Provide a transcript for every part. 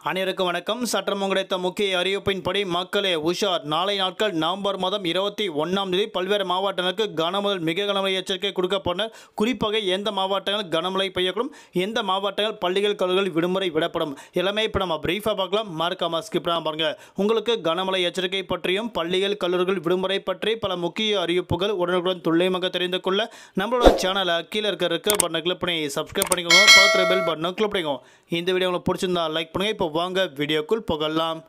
அனைவருக்கும் வணக்கம். சற்றம் கிடைத்த முக்கிய அறிவிப்பின்படி மக்களே உஷார். நாளை நாட்கள் நவம்பர் மாதம் 21ஆம் தேதி பல்வேறு மாவட்டங்களுக்கு கனமுதல் மிக கனமழை எச்சரிக்கை கொடுக்கப்படும். குறிப்பாக எந்த மாவட்டங்கள் கனமழை பெய்யக்கூடும், எந்த மாவட்டங்கள் பள்ளிகள் கல்லூரிகள் விடுமுறை விடப்படும் எல்லாமே இப்போ நம்ம பிரீஃபாக பார்க்கலாம். மறக்காம ஸ்கிப் பண்ணாம பாருங்க. உங்களுக்கு கனமழை எச்சரிக்கை பற்றியும் பள்ளிகள் கல்லூரிகள் விடுமுறை பற்றி பல முக்கிய அறிவிப்புகள் உடனுக்குடன் துல்லியமாக தெரிந்து கொள்ள நம்மளோட சேனலை கீழே இருக்க பட்டனை கிளிக் பண்ணி சப்ஸ்கிரைப் பண்ணிக்கோங்க. பக்கத்தில் பெல் பட்டனை கிளிக் பண்ணிக்கோங்க. இந்த வீடியோ உங்களுக்கு பிடிச்சிருந்தா லைக் பண்ணுங்க. இப்போ வாங்க வீடியோக்குள் போகலாம்.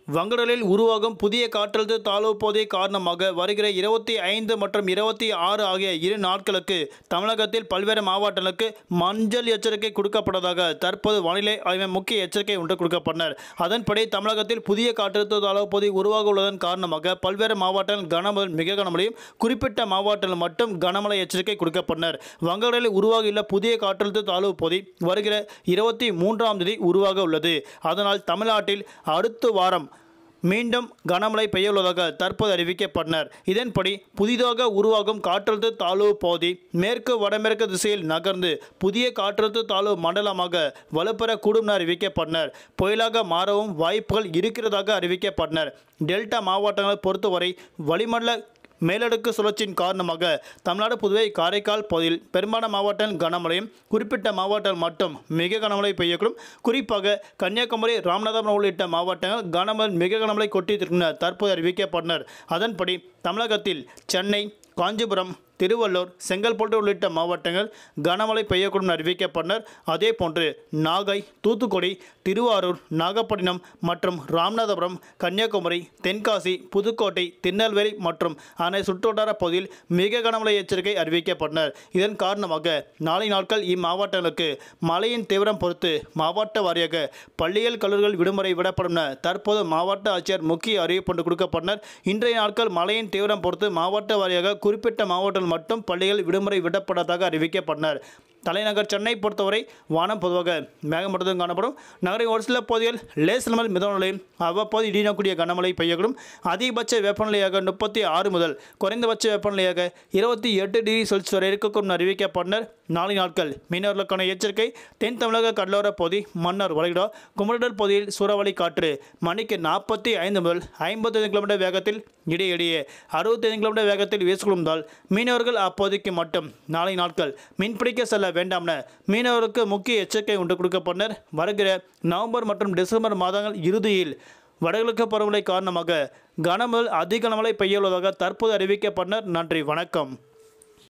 வங்கடலில் உருவாகும் புதிய காற்றழுத்த தாழ்வு பகுதி காரணமாக வருகிற 25 மற்றும் 26 ஆகிய இரு நாட்களுக்கு தமிழகத்தில் பல்வேறு மாவட்டங்களுக்கு மஞ்சள் எச்சரிக்கை கொடுக்கப்பட்டதாக தற்போது வானிலை ஆய்வு முக்கிய எச்சரிக்கை ஒன்று கொடுக்கப்பட்டனர். அதன்படி தமிழகத்தில் புதிய காற்றழுத்த தாழ்வு பகுதி உருவாக உள்ளதன் காரணமாக பல்வேறு மாவட்டங்கள் கனமழை மிக கனமழையும், குறிப்பிட்ட மாவட்டங்கள் மட்டும் கனமழை எச்சரிக்கை கொடுக்கப்பட்டனர். வங்கடலில் உருவாகியுள்ள புதிய காற்றழுத்த தாழ்வு பகுதி வருகிற 23ஆம் தேதி உருவாக உள்ளது. அதனால் தமிழ்நாட்டில் அடுத்த வாரம் மீண்டும் கனமழை பெய்யுள்ளதாக தற்போது அறிவிக்கப்பட்டனர். இதன்படி புதிதாக உருவாகும் காற்றழுத்த தாழ்வு பகுதி மேற்கு வடமேற்கு திசையில் நகர்ந்து புதிய காற்றழுத்த தாழ்வு மண்டலமாக வலுப்பெறக்கூடும் என அறிவிக்கப்பட்டனர். புயலாக மாறவும் வாய்ப்புகள் இருக்கிறதாக அறிவிக்கப்பட்டனர். டெல்டா மாவட்டங்களை பொறுத்தவரை வளிமண்டல மேலடுக்கு சுழற்சியின் காரணமாக தமிழ்நாடு, புதுவை, காரைக்கால் பகுதியில் பெரும்பாலான மாவட்டங்கள் கனமழையும், குறிப்பிட்ட மாவட்டங்கள் மட்டும் மிக கனமழை பெய்யக்கூடும். குறிப்பாக கன்னியாகுமரி, ராமநாதபுரம் உள்ளிட்ட மாவட்டங்கள் கனமழை மிக கனமழை கொட்டியிருக்கும் தற்போது அறிவிக்கப்பட்டனர். அதன்படி தமிழகத்தில் சென்னை, காஞ்சிபுரம், திருவள்ளூர், செங்கல்பட்டு உள்ளிட்ட மாவட்டங்கள் கனமழை பெய்யக்கூடும் அறிவிக்கப்பட்டனர். அதேபோன்று நாகை, தூத்துக்குடி, திருவாரூர், நாகப்பட்டினம் மற்றும் ராமநாதபுரம், கன்னியாகுமரி, தென்காசி, புதுக்கோட்டை, திருநெல்வேலி மற்றும் அனை சுற்றுவட்டார பகுதியில் மிக கனமழை எச்சரிக்கை அறிவிக்கப்பட்டனர். இதன் காரணமாக நாளை நாட்கள் இம்மாவட்டங்களுக்கு மழையின் தீவிரம் பொறுத்து மாவட்ட வாரியாக பள்ளிகள் கல்லூரிகள் விடுமுறை விடப்படும் என தற்போது மாவட்ட ஆட்சியர் முக்கிய அறிவிப்பு கொடுக்கப்பட்டனர். இன்றைய நாட்கள் மழையின் தீவிரம் பொறுத்து மாவட்ட வாரியாக குறிப்பிட்ட மாவட்ட மட்டும் பள்ளிகள் விடுமுறை விடப்பட்டதாக அறிவிக்கப்பட்டனர். தலைநகர் சென்னை பொறுத்தவரை வானம் பொதுவாக மேகமூட்டத்துடன் காணப்படும். நகரின் ஒரு சில பகுதிகள் லேசான முதல் மிதமான நிலையும் அவ்வப்போது இடியக்கூடிய கனமழை பெய்யக்கூடும். அதிகபட்ச வெப்பநிலையாக 36 முதல் குறைந்தபட்ச வெப்பநிலையாக 28 டிகிரி செல்சியஸ் வரை இருக்கக்கூடும் அறிவிக்கப்பட்டனர். நாளை நாட்கள் மீனவர்களுக்கான எச்சரிக்கை. தென் தமிழக கடலோர பகுதி, மன்னார் வளைகுடா, குமரிடல் பகுதியில் சூறாவளி காற்று மணிக்கு 45 முதல் 55 கிலோமீட்டர் வேகத்தில் இடையிடையே 65 கிலோமீட்டர் வேகத்தில் வீசிக்கொள்ளும் மீனவர்கள் அப்போதைக்கு மட்டும் நாளை நாட்கள் மீன்பிடிக்க செல்ல வேண்டாம் என மீனவருக்கு முக்கிய எச்சரிக்கை ஒன்று கொடுக்கப்பட்டனர். வருகிற நவம்பர் மற்றும் டிசம்பர் மாதங்கள் இறுதியில் வடகிழக்கு பருவமழை காரணமாக கனமழை அதிக கனமழை பெய்யுள்ளதாக தற்போது அறிவிக்கப்பட்டனர். நன்றி, வணக்கம்.